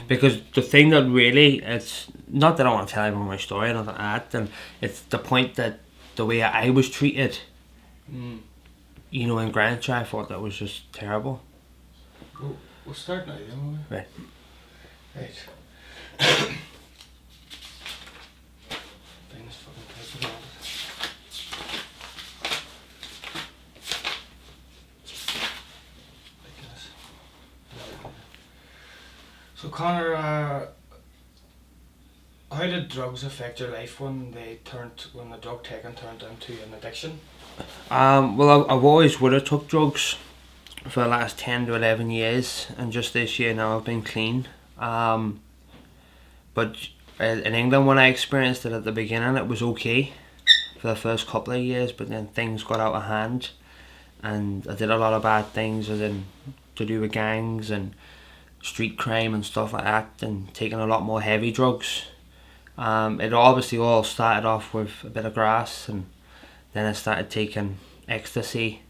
Because the thing that really, it's not that I want to tell everyone my story and all that, and it's the point that the way I was treated, you know, in Greenwich, I thought that was just terrible. We'll start now, then. Right. Right. Thing is fucking pissing on like this. So Connor, how did drugs affect your life when the drug taking turned into an addiction? Well, I've always would have took drugs for the last 10 to 11 years, and just this year now I've been clean. But in England, when I experienced it at the beginning, it was okay for the first couple of years, but then things got out of hand, and I did a lot of bad things, as in to do with gangs and street crime and stuff like that, and taking a lot more heavy drugs. It obviously all started off with a bit of grass, and then I started taking ecstasy,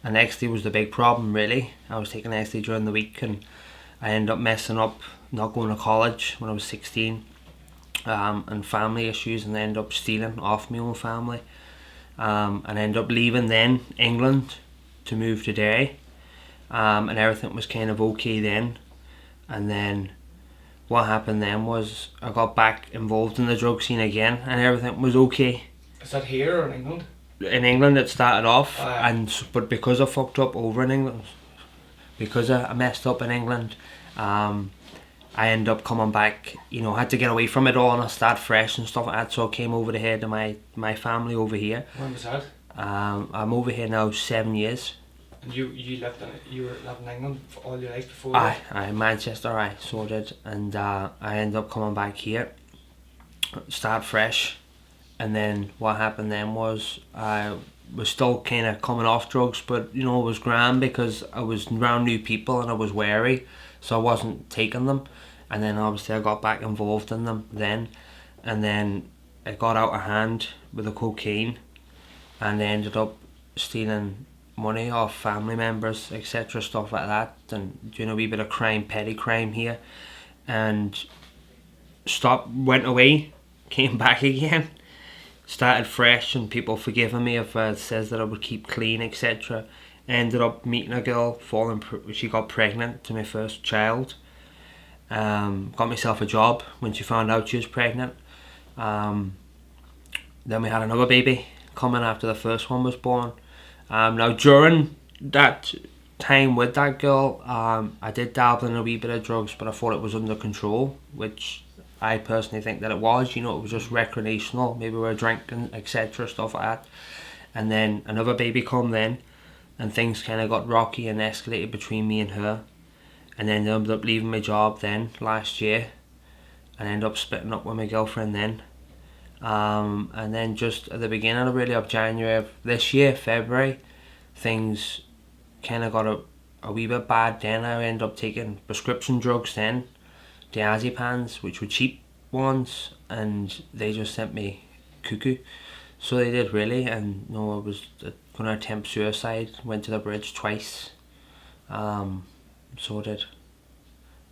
and ecstasy was the big problem really. I was taking ecstasy during the week, and I ended up messing up, not going to college when I was 16, and family issues, and I ended up stealing off my own family, and I ended up leaving then England to move to Derry, and everything was kind of okay then. And then what happened then was I got back involved in the drug scene again, and everything was okay. Is that here or in England? In England it started off, but because I fucked up over in England, because I messed up in England, I ended up coming back, you know, I had to get away from it all and I start fresh and stuff like that, so I came over here to my family over here. When was that? I'm over here now 7 years. And you were living in England for all your life before? Aye, Manchester, I sorted, and I ended up coming back here, start fresh, and then what happened then was I was still kind of coming off drugs, but you know, it was grand because I was around new people and I was wary, so I wasn't taking them, and then obviously I got back involved in them then, and then it got out of hand with the cocaine, and I ended up stealing money off family members, etc., stuff like that, and doing a wee bit of crime, petty crime here, and went away, came back again, started fresh, and people forgiving me if it says that I would keep clean, etc. Ended up meeting a girl, she got pregnant to my first child, got myself a job when she found out she was pregnant, then we had another baby coming after the first one was born. Now during that time with that girl, I did dabble in a wee bit of drugs, but I thought it was under control, which I personally think that it was. You know, it was just recreational, maybe we were drinking, etc., stuff like that. And then another baby come then, and things kind of got rocky and escalated between me and her, and then I ended up leaving my job then last year, and ended up splitting up with my girlfriend then. And then just at the beginning of January of this year, February, things kind of got a wee bit bad then. I ended up taking prescription drugs then, diazepams, which were cheap ones, and they just sent me cuckoo. So they did really, and no, I was going to attempt suicide, went to the bridge twice, so did.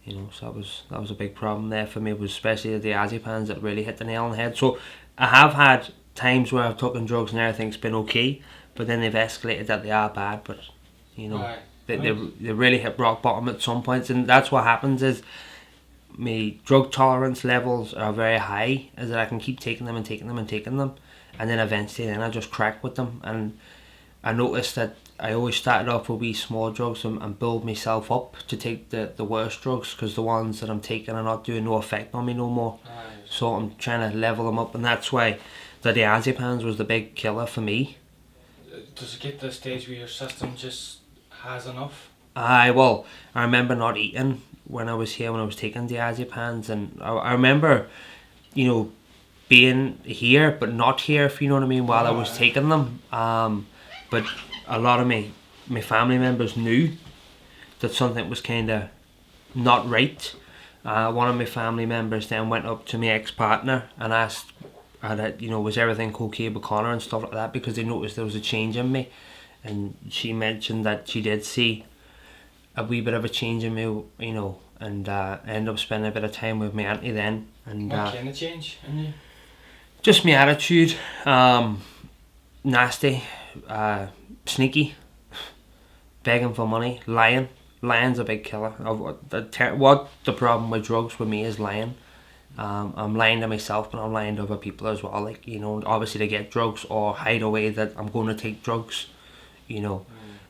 You know, so that was a big problem there for me, was especially the diazepams that really hit the nail on the head. So I have had times where I've taken drugs and everything's been okay, but then they've escalated that they are bad, but you know, they really hit rock bottom at some points, and that's what happens is my drug tolerance levels are very high, is that I can keep taking them and taking them and taking them, and then eventually then I just crack with them. And I noticed that I always started off with wee small drugs and build myself up to take the worst drugs, because the ones that I'm taking are not doing no effect on me no more. So I'm trying to level them up, and that's why the diazepams was the big killer for me. Does it get to the stage where your system just has enough? Well, I remember not eating when I was here, when I was taking diazepams, and I remember, you know, being here but not here, if you know what I mean, while I was taking them. But a lot of my family members knew that something was kind of not right. One of my family members then went up to my ex-partner and asked, you know, was everything okay with Connor and stuff like that, because they noticed there was a change in me, and she mentioned that she did see a wee bit of a change in me, you know, and I ended up spending a bit of time with my auntie then. And What kind of change in you? just my attitude, nasty, sneaky, begging for money, lying. Lying's a big killer. What the problem with drugs with me is lying. I'm lying to myself, but I'm lying to other people as well. Like, you know, obviously to get drugs or hide away that I'm going to take drugs, you know.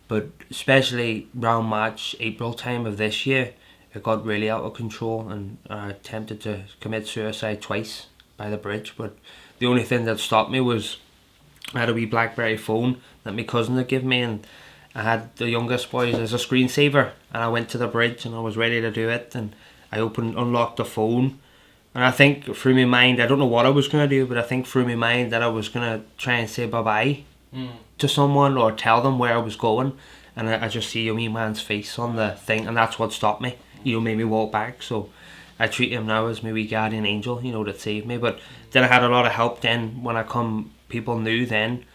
But especially around March, April time of this year, it got really out of control, and I attempted to commit suicide twice by the bridge. But the only thing that stopped me was I had a wee BlackBerry phone that my cousin had given me, and I had the youngest boys as a screensaver, and I went to the bridge and I was ready to do it, and I unlocked the phone, and I think through my mind, I don't know what I was going to do, but I think through my mind that I was going to try and say bye-bye to someone or tell them where I was going, and I just see a wee man's face on the thing, and that's what stopped me, you know, made me walk back. So I treat him now as my wee guardian angel, you know, that saved me. But then I had a lot of help then when I come, people knew then,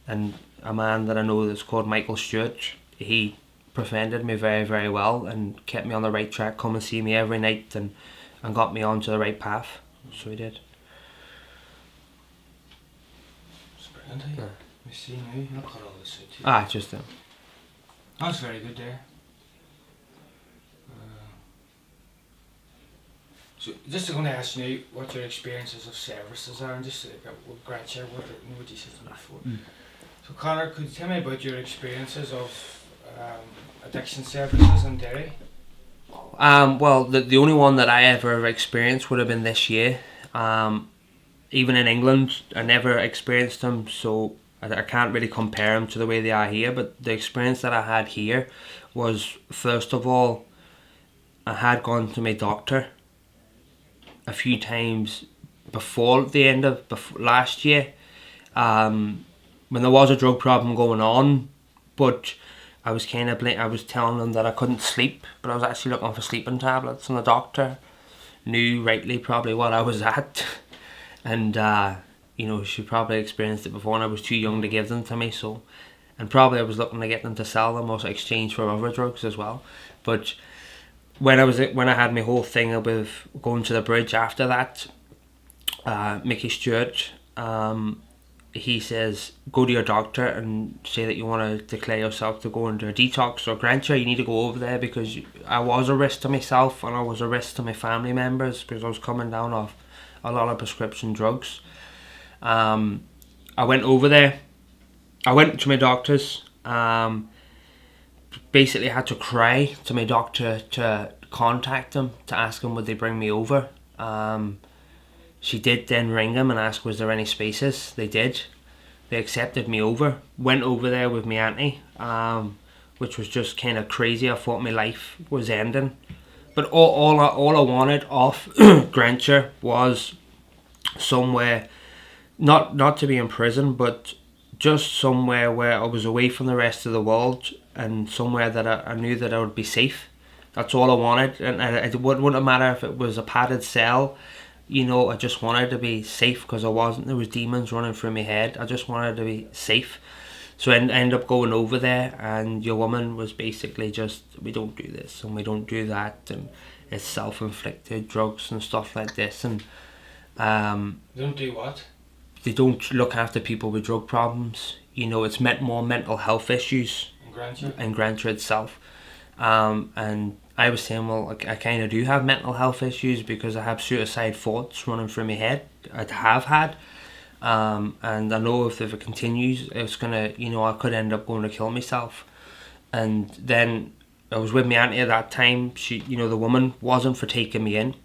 and a man that I know that's called Michael Stewart, he prevented me very, very well and kept me on the right track, come and see me every night, and got me onto the right path. So he did. It's brilliant, eh? Yeah. We see now, I've got all this out here. Just That's very good there. So just going to ask you now what your experiences of services are, and just with Grancher, what you said to me before. So Connor, could you tell me about your experiences of addiction services in Derry? Well, the only one that I ever experienced would have been this year. Even in England, I never experienced them, so I can't really compare them to the way they are here. But the experience that I had here was, first of all, I had gone to my doctor a few times before the end of last year, when there was a drug problem going on, but I was kind of I was telling them that I couldn't sleep, but I was actually looking for sleeping tablets, and the doctor knew rightly probably what I was at, and you know, she probably experienced it before, and I was too young to give them to me, so, and probably I was looking to get them to sell them or exchange for other drugs as well. But when I had my whole thing with going to the bridge after that, Mickey Stewart, he says, go to your doctor and say that you want to declare yourself to go into a detox or Grancher. You need to go over there, because I was a risk to myself and I was a risk to my family members, because I was coming down off a lot of prescription drugs. I went over there. I went to my doctor's. Basically had to cry to my doctor to contact them to ask them would they bring me over. She did then ring them and ask was there any spaces. They did. They accepted me over. Went over there with my auntie, which was just kind of crazy. I thought my life was ending, but all I wanted off Grancher was somewhere, not to be in prison, but just somewhere where I was away from the rest of the world, and somewhere that I knew that I would be safe. That's all I wanted, and it wouldn't matter if it was a padded cell, you know. I just wanted to be safe, because there was demons running through my head. I just wanted to be safe. So I ended up going over there, and your woman was basically just, we don't do this and we don't do that, and it's self-inflicted drugs and stuff like this, and They don't do what? they don't look after people with drug problems. You know, it's more mental health issues in Grancher itself. And I was saying, well, I kind of do have mental health issues, because I have suicide thoughts running through my head. I have had. And I know if it continues, it's going to, you know, I could end up going to kill myself. And then I was with my auntie at that time. She, you know, the woman wasn't for taking me in.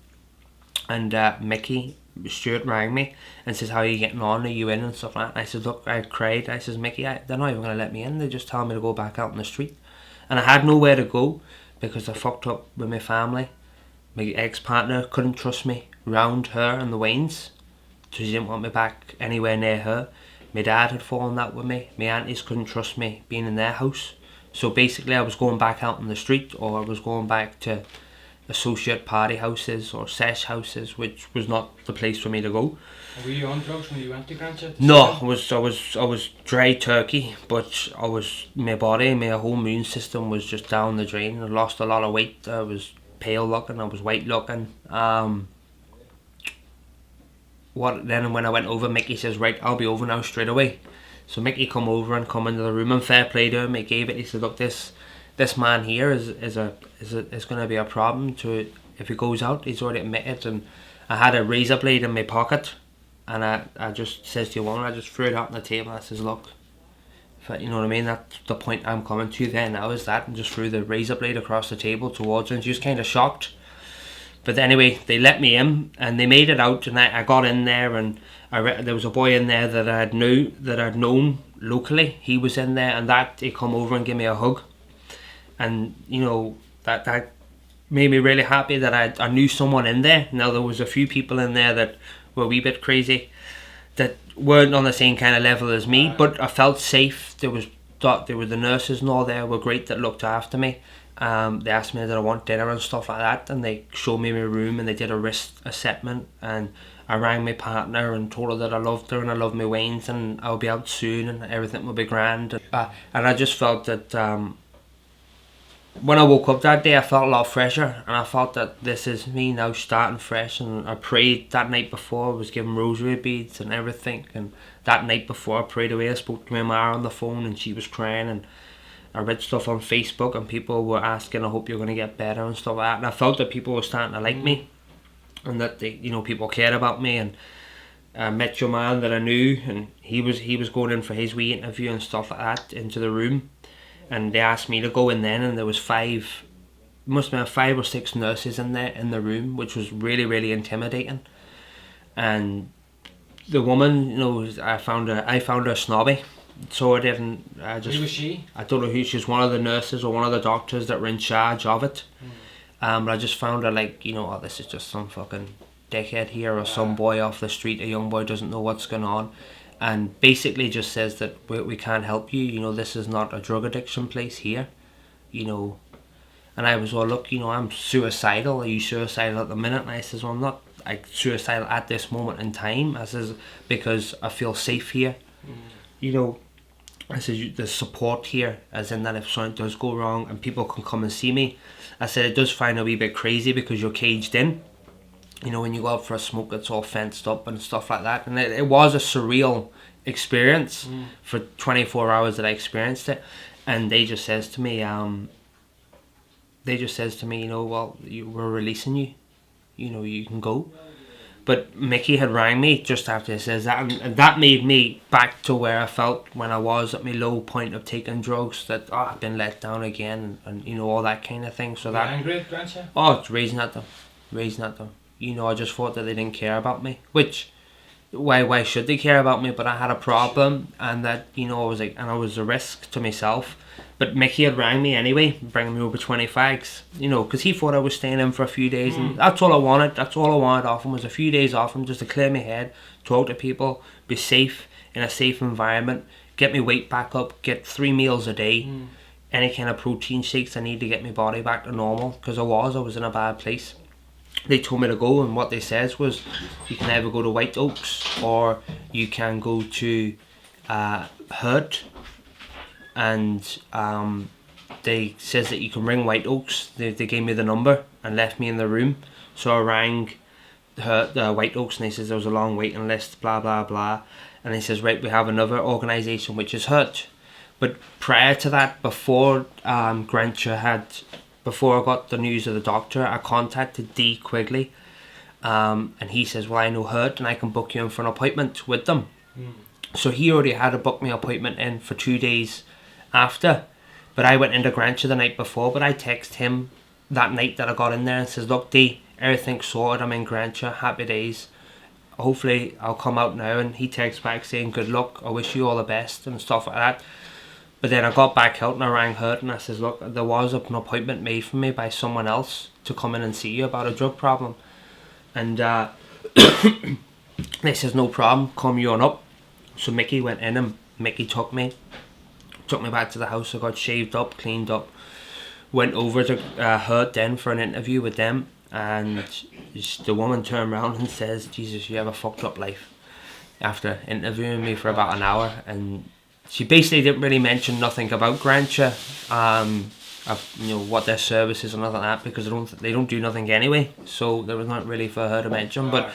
And Mickey Stewart rang me and says, how are you getting on, are you in, and stuff like that. And I said, look, I cried. I says, Mickey, they're not even going to let me in, they just tell me to go back out in the street. And I had nowhere to go, because I fucked up with my family. My ex-partner couldn't trust me round her and the Waynes, so she didn't want me back anywhere near her. My dad had fallen out with me. My aunties couldn't trust me being in their house. So basically I was going back out in the street, or I was going back to associate party houses or sesh houses, which was not the place for me to go. Were you on drugs when you went to Grancher? No, I was dry turkey, but my whole immune system was just down the drain. I lost a lot of weight. I was pale looking, I was white looking. Then when I went over, Mickey says, right, I'll be over now straight away. So Mickey come over and come into the room, and fair play to him, he gave it. He said, look, this man here is going to be a problem to if he goes out. He's already admitted. And I had a razor blade in my pocket, and I just says to you, I just threw it out on the table. I says, look, you know what I mean, that's the point I'm coming to there now, is that, and just threw the razor blade across the table towards her, and she was kind of shocked. But anyway, they let me in, and they made it out, and I got in there, and there was a boy in there that I'd known locally. He was in there, and he come over and gave me a hug, and you know that made me really happy that I knew someone in there. Now there was a few people in there that were a wee bit crazy, that weren't on the same kind of level as me, but I felt safe. There were the nurses and all there were great that looked after me. They asked me did I want dinner and stuff like that, and they showed me my room, and they did a wrist assessment, and I rang my partner and told her that I loved her and I loved my wains and I'll be out soon and everything will be grand. And I just felt that when I woke up that day, I felt a lot fresher, and I felt that this is me now starting fresh. And I prayed that night before. I was given rosary beads and everything, and that night before I prayed away, I spoke to my ma on the phone, and she was crying, and I read stuff on Facebook, and people were asking, I hope you're going to get better and stuff like that. And I felt that people were starting to like me, and that people cared about me. And I met your man that I knew, and he was going in for his wee interview and stuff like that into the room. And they asked me to go in then, and there was must have been 5 or 6 nurses in there in the room, which was really, really intimidating. And the woman, I found her snobby, so Who was she? I don't know who. She's one of the nurses or one of the doctors that were in charge of it. But I just found her this is just some fucking dickhead here, or some boy off the street, a young boy doesn't know what's going on. And basically just says that we can't help you, this is not a drug addiction place here, And I was all, look, I'm suicidal. Are you suicidal at the minute? And I says, well, I'm not suicidal at this moment in time. I says, because I feel safe here. I says, there's support here, as in that if something does go wrong and people can come and see me. I said, it does find a wee bit crazy because you're caged in. When you go out for a smoke, it's all fenced up and stuff like that. And it was a surreal experience for 24 hours that I experienced it. And they just says to me, well, we're releasing you. You can go. But Mickey had rang me just after he says that. And that made me back to where I felt when I was at my low point of taking drugs. That, I've been let down again. And all that kind of thing. So that angry at Grantia? Oh, it's raising at them. I just thought that they didn't care about me, which why should they care about me? But I had a problem, and that I was and I was a risk to myself. But Mickey had rang me anyway, bringing me over 20 fags, because he thought I was staying in for a few days, and that's all I wanted. That's all I wanted off him, was a few days off him, just to clear my head, talk to people, be safe in a safe environment, get my weight back up, get 3 meals a day, any kind of protein shakes I need to get my body back to normal, because I was in a bad place. They told me to go, and what they says was, you can either go to White Oaks or you can go to Hurt, and they says that you can ring White Oaks. They gave me the number and left me in the room, so I rang the White Oaks, and they says there was a long waiting list, blah blah blah, and they says, right, we have another organisation which is Hurt. But prior to that, before before I got the news of the doctor, I contacted D Quigley, and he says, well, I know Hurt, and I can book you in for an appointment with them. So he already had a book me appointment in for 2 days after, but I went into Grantia the night before. But I texted him that night that I got in there and says, look D, everything's sorted, I'm in Grantia, happy days, hopefully I'll come out now. And he texts back saying, good luck, I wish you all the best and stuff like that. But then I got back out and I rang Hurt, and I says, look, there was an appointment made for me by someone else to come in and see you about a drug problem. And they says, no problem, come you on up. So Mickey went in, and Mickey took me back to the house. I got shaved up, cleaned up, went over to Hurt then for an interview with them. And the woman turned around and says, Jesus, you have a fucked up life, after interviewing me for about an hour. And she basically didn't really mention nothing about Grantia. what their service is and nothing like that, because they don't do nothing anyway. So there was not really for her to mention. But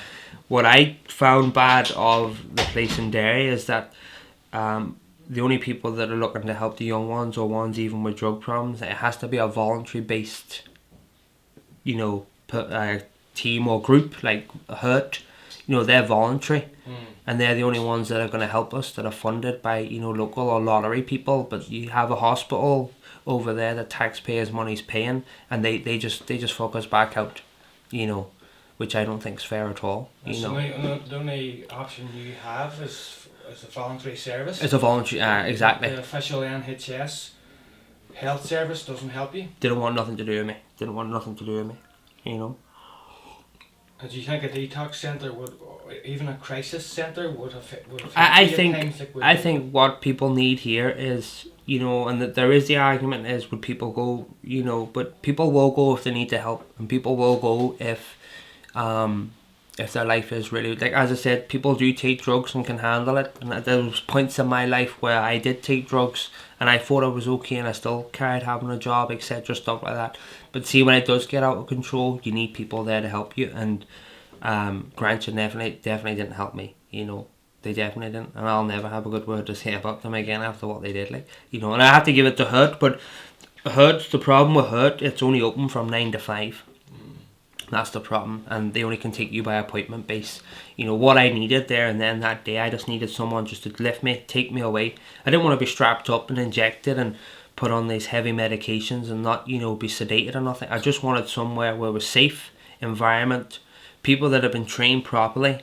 what I found bad of the place in Derry is that the only people that are looking to help the young ones, or ones even with drug problems, it has to be a voluntary based, team or group, like Hurt. They're voluntary, and they're the only ones that are going to help us, that are funded by local or lottery people. But you have a hospital over there that taxpayers' money's paying, and they just fuck us back out, which I don't think is fair at all. So the only option you have is a voluntary service. It's a voluntary, exactly. The official NHS health service doesn't help you. Didn't want nothing to do with me. Do you think a detox centre would, or even a crisis centre would have I think what people need here is, and that there is the argument is, would people go, but people will go if they need the help, and people will go if their life is really, like as I said, people do take drugs and can handle it, and there was points in my life where I did take drugs and I thought I was okay, and I still carried having a job, etc., stuff like that. But see, when it does get out of control, you need people there to help you, and Grancher definitely didn't help me. They definitely didn't, and I'll never have a good word to say about them again after what they did. And I have to give it to Hurt, but the problem with Hurt, it's only open from 9 to 5. That's the problem, and they only can take you by appointment base. What I needed there and then that day, I just needed someone just to lift me, take me away. I didn't want to be strapped up and injected and put on these heavy medications and not, be sedated or nothing. I just wanted somewhere where it was safe environment, people that have been trained properly,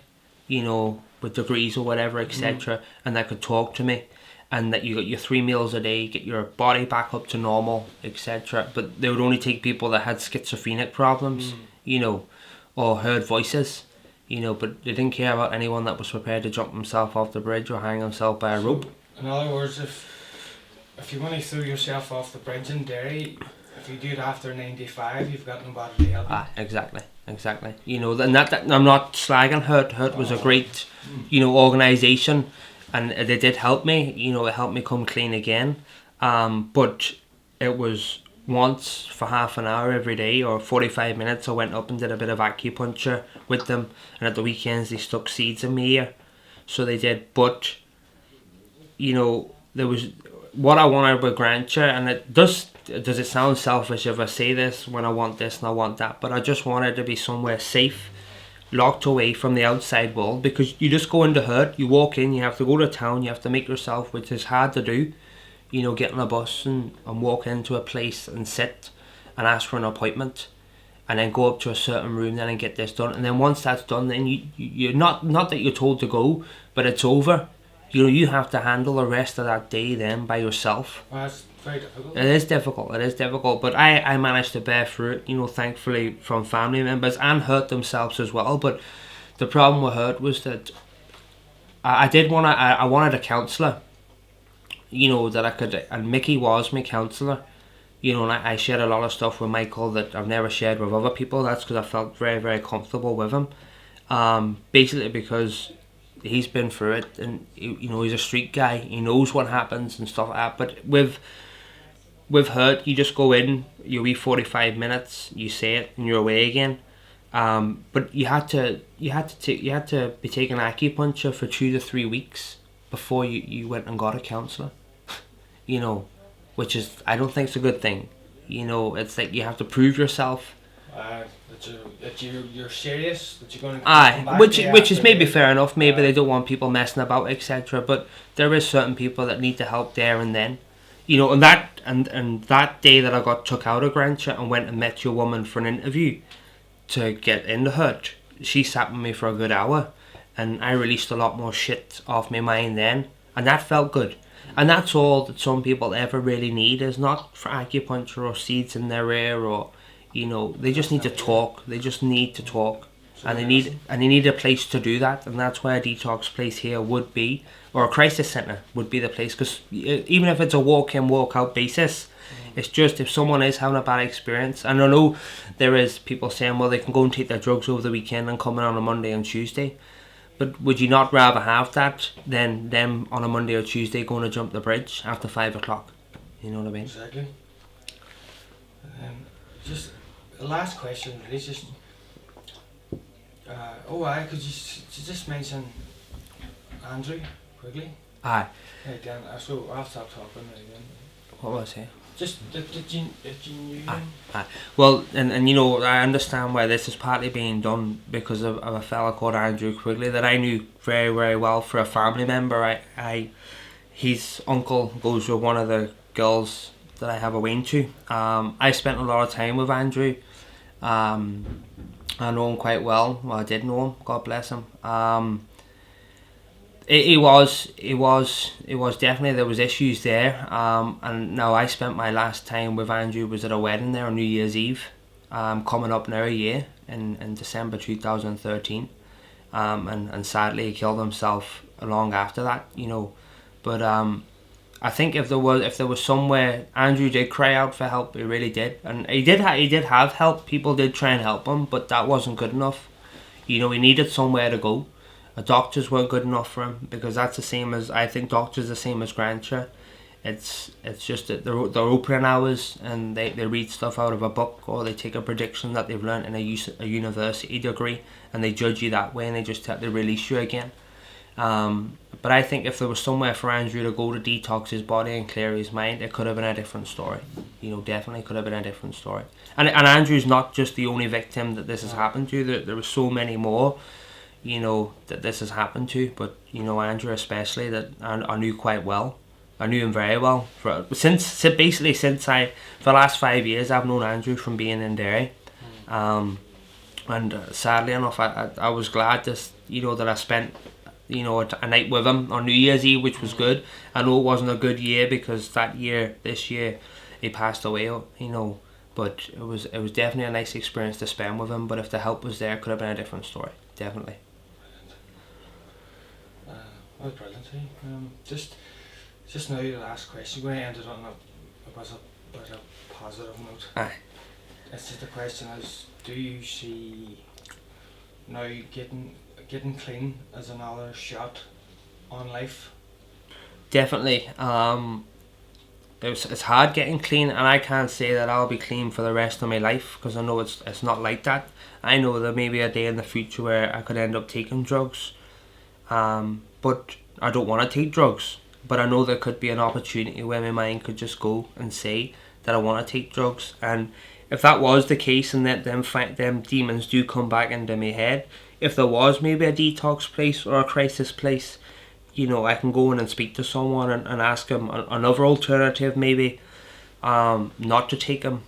with degrees or whatever, etc., and that could talk to me, and that you got your 3 meals a day, get your body back up to normal, etc. But they would only take people that had schizophrenic problems, or heard voices, but they didn't care about anyone that was prepared to jump himself off the bridge or hang himself by a rope. In other words, if you want to throw yourself off the bridge in Derry, if you do it after 95, you've got nobody to help you. Exactly. And that I'm not slagging Hurt. Hurt was a great, organisation, and they did help me. It helped me come clean again. But it was once for half an hour every day, or 45 minutes. I went up and did a bit of acupuncture with them, and at the weekends they stuck seeds in my ear. So they did, but there was what I wanted with Grancher, and it does it sound selfish if I say this when I want this and I want that, but I just wanted to be somewhere safe, locked away from the outside world, because you just go into Hurt, you walk in, you have to go to town, you have to make yourself, which is hard to do, get on a bus and walk into a place and sit and ask for an appointment, and then go up to a certain room then and get this done, and then once that's done, then you're not that you're told to go, but it's over. You have to handle the rest of that day then by yourself. Well, that's very difficult. It is difficult, but I managed to bear through it, thankfully, from family members, and Hurt themselves as well. But the problem with Hurt was that I wanted a counsellor, that I could, and Mickey was my counsellor, and I shared a lot of stuff with Michael that I've never shared with other people. That's because I felt very, very comfortable with him, basically because he's been through it, and he's a street guy, he knows what happens and stuff like that. But with Hurt, you just go in, you wee 45 minutes, you say it, and you're away again. But you had to be taking acupuncture for 2 to 3 weeks before you went and got a counsellor. Which is, I don't think it's a good thing. It's like you have to prove yourself. That you're serious, that you're going to come back, which is maybe fair enough. Maybe they don't want people messing about, etc. But there is certain people that need the help there and then. And that day that I got took out of Grancher and went and met your woman for an interview to get into Hurt, she sat with me for a good hour, and I released a lot more shit off my mind then, and that felt good. And that's all that some people ever really need, is not for acupuncture or seeds in their ear, or they just need to talk. They just need to talk, and they need a place to do that, and that's where a detox place here would be, or a crisis centre would be the place. Because even if it's a walk-in, walk-out basis, it's just if someone is having a bad experience, and I know there is people saying, well, they can go and take their drugs over the weekend and come in on a Monday and Tuesday. But would you not rather have that than them on a Monday or Tuesday going to jump the bridge after 5 o'clock? You know what I mean? Exactly. Just the last question, really, just could you just mention Andrew quickly? Aye. Right then, so I'll stop talking now then. What was he? Just did you knew him? Well, and you know, I understand why this is partly being done because of a fella called Andrew Quigley that I knew very, very well for a family member. His uncle goes with one of the girls that I have a wing to. I spent a lot of time with Andrew. I know him quite well. Well, I did know him. God bless him. It was definitely, there was issues there. And now I spent my last time with Andrew was at a wedding there on New Year's Eve. Coming up now a year in December 2013. And sadly he killed himself long after that. You know, but I think if there was somewhere, Andrew did cry out for help. He really did, and he did have help. People did try and help him, but that wasn't good enough. You know, he needed somewhere to go. Doctors weren't good enough for him, because that's the same as, I think doctors the same as Grancher. It's just that they're opening hours and they read stuff out of a book, or they take a prediction that they've learnt in a university degree and they judge you that way, and they release you again. But I think if there was somewhere for Andrew to go to detox his body and clear his mind, it could have been a different story. You know, definitely could have been a different story. And Andrew's not just the only victim that this has happened to. There were so many more, you know, that this has happened to. But, you know, Andrew especially, that I knew quite well. I knew him very well. Since for the last 5 years, I've known Andrew from being in Derry. And sadly enough, I was glad that I spent, you know, a night with him on New Year's Eve, which was good. I know it wasn't a good year because this year, he passed away, you know. But it was definitely a nice experience to spend with him. But if the help was there, it could have been a different story, definitely. That was brilliant. Just now, the last question. We're going to end it on a positive note. Aye. It's just the question is, do you see now getting clean as another shot on life? Definitely. It's hard getting clean, and I can't say that I'll be clean for the rest of my life, because I know it's not like that. I know there may be a day in the future where I could end up taking drugs, but I don't want to take drugs. But I know there could be an opportunity where my mind could just go and say that I want to take drugs, and if that was the case, and that them demons do come back into my head, if there was maybe a detox place or a crisis place, you know, I can go in and speak to someone and ask them another alternative, maybe not to take them,